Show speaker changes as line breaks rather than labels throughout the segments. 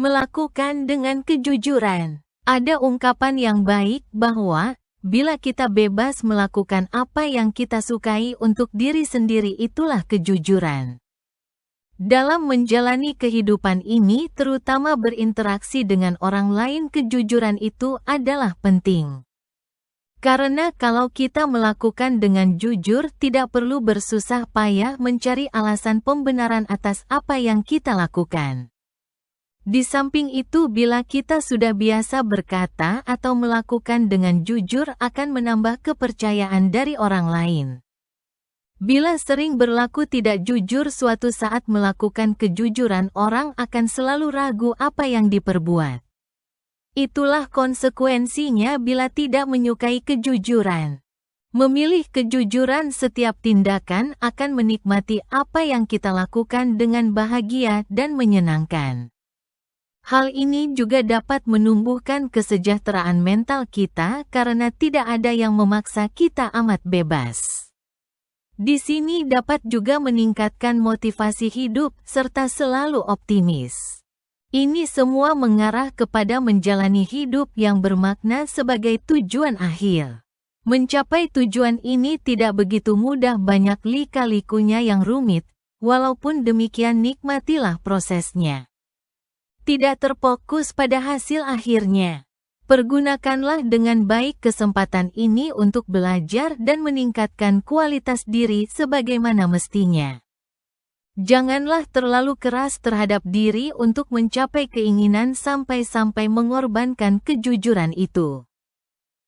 Melakukan dengan kejujuran. Ada ungkapan yang baik bahwa, bila kita bebas melakukan apa yang kita sukai untuk diri sendiri, itulah kejujuran. Dalam menjalani kehidupan ini, terutama berinteraksi dengan orang lain, kejujuran itu adalah penting. Karena kalau kita melakukan dengan jujur, tidak perlu bersusah payah mencari alasan pembenaran atas apa yang kita lakukan. Di samping itu, bila kita sudah biasa berkata atau melakukan dengan jujur, akan menambah kepercayaan dari orang lain. Bila sering berlaku tidak jujur, suatu saat melakukan kejujuran, orang akan selalu ragu apa yang diperbuat. Itulah konsekuensinya bila tidak menyukai kejujuran. Memilih kejujuran, setiap tindakan akan menikmati apa yang kita lakukan dengan bahagia dan menyenangkan. Hal ini juga dapat menumbuhkan kesejahteraan mental kita karena tidak ada yang memaksa kita amat bebas. Di sini dapat juga meningkatkan motivasi hidup serta selalu optimis. Ini semua mengarah kepada menjalani hidup yang bermakna sebagai tujuan akhir. Mencapai tujuan ini tidak begitu mudah, banyak lika-likunya yang rumit, walaupun demikian nikmatilah prosesnya. Tidak terfokus pada hasil akhirnya. Pergunakanlah dengan baik kesempatan ini untuk belajar dan meningkatkan kualitas diri sebagaimana mestinya. Janganlah terlalu keras terhadap diri untuk mencapai keinginan sampai-sampai mengorbankan kejujuran itu.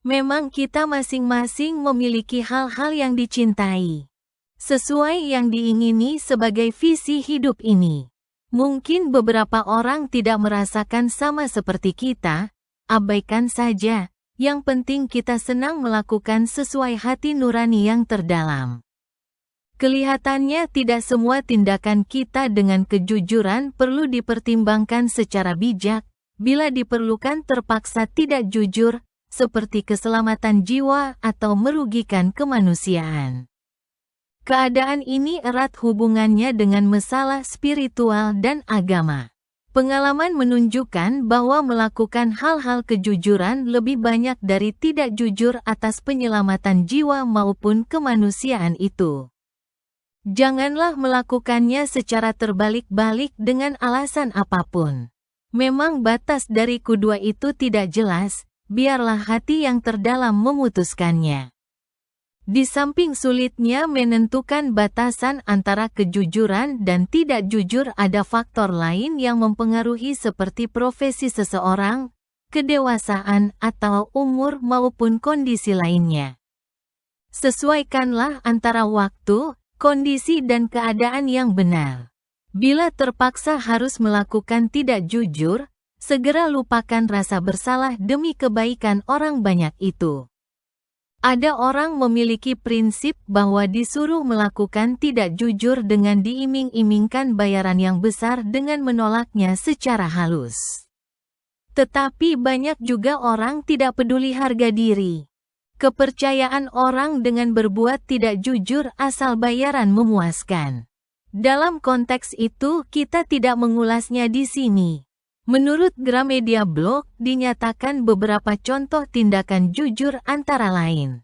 Memang kita masing-masing memiliki hal-hal yang dicintai, sesuai yang diingini sebagai visi hidup ini. Mungkin beberapa orang tidak merasakan sama seperti kita, abaikan saja, yang penting kita senang melakukan sesuai hati nurani yang terdalam. Kelihatannya tidak semua tindakan kita dengan kejujuran perlu dipertimbangkan secara bijak, bila diperlukan terpaksa tidak jujur, seperti keselamatan jiwa atau merugikan kemanusiaan. Keadaan ini erat hubungannya dengan masalah spiritual dan agama. Pengalaman menunjukkan bahwa melakukan hal-hal kejujuran lebih banyak dari tidak jujur atas penyelamatan jiwa maupun kemanusiaan itu. Janganlah melakukannya secara terbalik-balik dengan alasan apapun. Memang batas dari kedua itu tidak jelas, biarlah hati yang terdalam memutuskannya. Di samping sulitnya menentukan batasan antara kejujuran dan tidak jujur, ada faktor lain yang mempengaruhi seperti profesi seseorang, kedewasaan, atau umur maupun kondisi lainnya. Sesuaikanlah antara waktu, kondisi, dan keadaan yang benar. Bila terpaksa harus melakukan tidak jujur, segera lupakan rasa bersalah demi kebaikan orang banyak itu. Ada orang memiliki prinsip bahwa disuruh melakukan tidak jujur dengan diiming-imingkan bayaran yang besar dengan menolaknya secara halus. Tetapi banyak juga orang tidak peduli harga diri. Kepercayaan orang dengan berbuat tidak jujur asal bayaran memuaskan. Dalam konteks itu kita tidak mengulasnya di sini. Menurut Gramedia Blog, dinyatakan beberapa contoh tindakan jujur antara lain: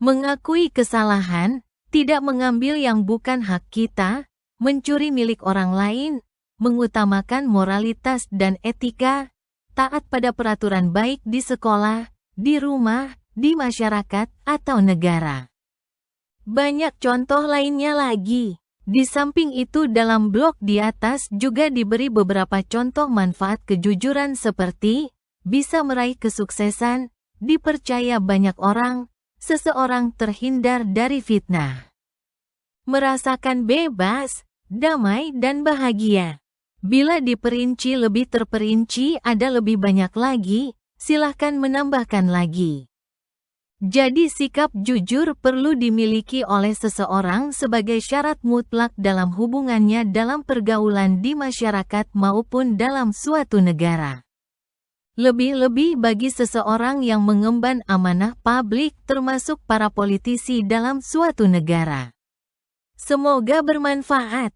mengakui kesalahan, tidak mengambil yang bukan hak kita, mencuri milik orang lain, mengutamakan moralitas dan etika, taat pada peraturan baik di sekolah, di rumah, di masyarakat, atau negara. Banyak contoh lainnya lagi. Di samping itu, dalam blog di atas juga diberi beberapa contoh manfaat kejujuran seperti bisa meraih kesuksesan, dipercaya banyak orang, seseorang terhindar dari fitnah, merasakan bebas, damai, dan bahagia. Bila diperinci lebih terperinci, ada lebih banyak lagi, silahkan menambahkan lagi. Jadi sikap jujur perlu dimiliki oleh seseorang sebagai syarat mutlak dalam hubungannya dalam pergaulan di masyarakat maupun dalam suatu negara. Lebih-lebih bagi seseorang yang mengemban amanah publik termasuk para politisi dalam suatu negara. Semoga bermanfaat.